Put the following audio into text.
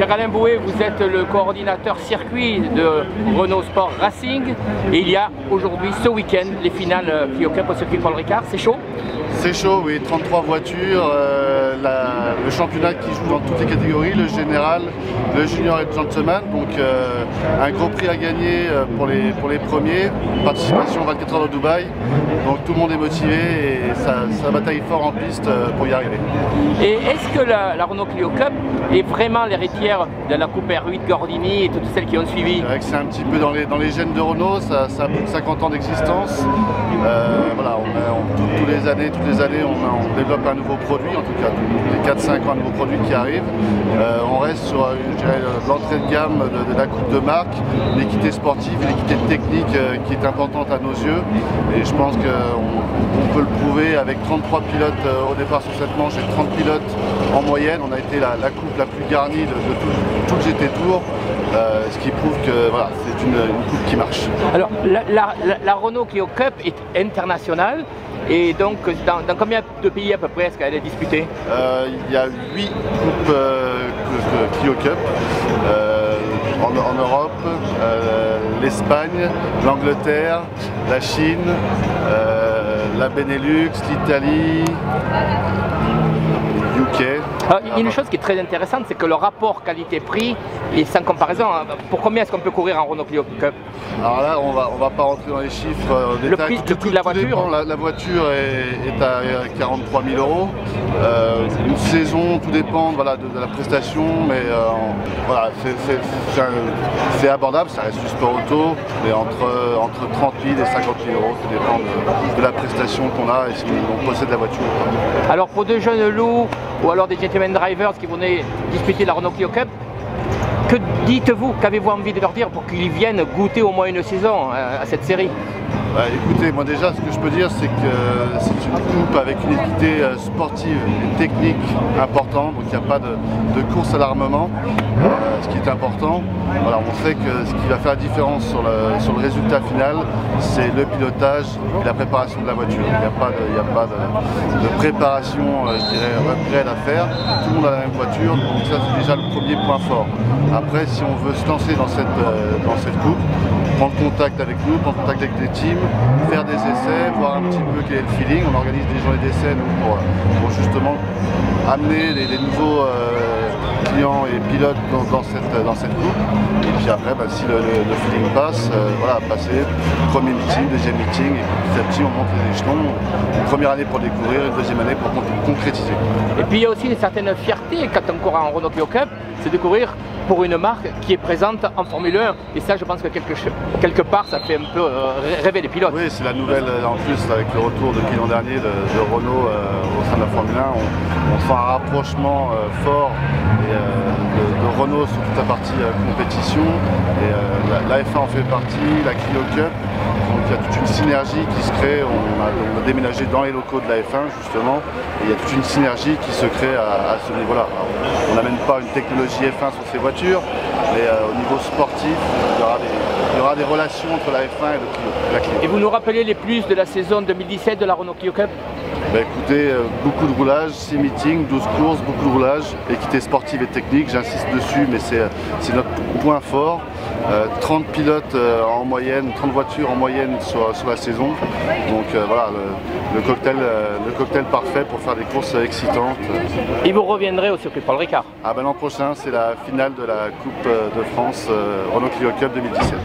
Cher Alain Bouet, vous êtes le coordinateur circuit de Renault Sport Racing et il y a aujourd'hui, ce week-end, les finales Clio Cup au circuit Paul Ricard. C'est chaud? C'est chaud, oui. 33 voitures, le championnat qui joue dans toutes les catégories, le général, le junior et le gentleman. Donc un gros prix à gagner pour les premiers. Participation 24 heures de Dubaï. Donc tout le monde est motivé et ça bataille fort en piste pour y arriver. Et est-ce que la Renault Clio Cup est vraiment l'héritière de la Coupe R8 Gordini et toutes celles qui ont suivi? C'est vrai que c'est un petit peu dans les gènes de Renault, ça a plus de 50 ans d'existence. Voilà, toutes les années, on développe un nouveau produit, en tout cas tous les 4-5 ans un nouveau produit qui arrive. On reste sur l'entrée de gamme de la coupe de marque, l'équité sportive, l'équité technique qui est importante à nos yeux. Et je pense qu'on peut le prouver avec 33 pilotes au départ sur cette manche et 30 pilotes en moyenne. On a été la coupe la plus garnie de tout le GT Tour. Ce qui prouve que voilà, c'est une coupe qui marche. Alors la Renault Clio Cup est internationale et donc dans combien de pays à peu près est-ce qu'elle est disputée? Il y a 8 coupes Clio Cup en Europe, l'Espagne, l'Angleterre, la Chine, la Benelux, l'Italie, UK. Alors, il y a une chose qui est très intéressante, c'est que le rapport qualité-prix est sans comparaison. Pour combien est-ce qu'on peut courir en Renault Clio Cup? Alors là, on va pas rentrer dans les chiffres détails. Le prix de la voiture la voiture est à 43 000 €. Une saison, tout dépend voilà, de la prestation, mais voilà, c'est abordable, ça reste du sport auto, mais entre 30 000 et 50 000 €, tout dépend de la prestation qu'on a et si on possède la voiture ou pas. Alors pour deux jeunes loups ou alors des gentleman drivers qui venaient disputer la Renault Clio Cup, que dites-vous, qu'avez-vous envie de leur dire pour qu'ils viennent goûter au moins une saison à cette série? Écoutez, moi déjà ce que je peux dire c'est que c'est une coupe avec une équité sportive et technique importante, donc il n'y a pas de course à l'armement, ce qui est important. Voilà, on sait que ce qui va faire la différence sur le résultat final, c'est le pilotage et la préparation de la voiture. Il n'y a pas de préparation, je dirais, réelle à faire. Tout le monde a la même voiture, donc ça c'est déjà le premier point fort. Après, si on veut se lancer dans cette coupe, prendre contact avec nous, prendre contact avec des teams, faire des essais, voir un petit peu quel est le feeling. On organise des journées d'essais pour justement amener les nouveaux clients et pilotes dans cette coupe. Et puis après, si le feeling passe, voilà, passer premier meeting, deuxième meeting, et petit à petit on monte les échelons. Une première année pour découvrir, une deuxième année pour concrétiser. Et puis il y a aussi une certaine fierté quand on court en Renault Clio Cup, c'est de courir pour une marque qui est présente en Formule 1. Et ça, je pense que quelque part, ça fait un peu rêver les pilotes. Oui, c'est la nouvelle, en plus, avec le retour depuis l'an dernier de Renault au sein de la Formule 1. On sent un rapprochement fort de Renault sur toute la partie compétition. Et la F1 en fait partie, la Clio Cup. Donc il y a toute une synergie qui se crée. On a déménagé dans les locaux de la F1 justement. Et il y a toute une synergie qui se crée à ce niveau-là. On n'amène pas une technologie F1 sur ces voitures, mais au niveau sportif, il y aura des relations entre la F1 et la Clio. Et vous nous rappelez les plus de la saison 2017 de la Renault Clio Cup? Écoutez, beaucoup de roulage, 6 meetings, 12 courses, beaucoup de roulage, équité sportive et technique, j'insiste dessus, mais c'est notre point fort. 30 pilotes en moyenne, 30 voitures en moyenne sur la saison. Donc voilà, le cocktail parfait pour faire des courses excitantes. Et vous reviendrez au circuit Paul Ricard? L'an prochain, c'est la finale de la Coupe de France Renault Clio Cup 2017.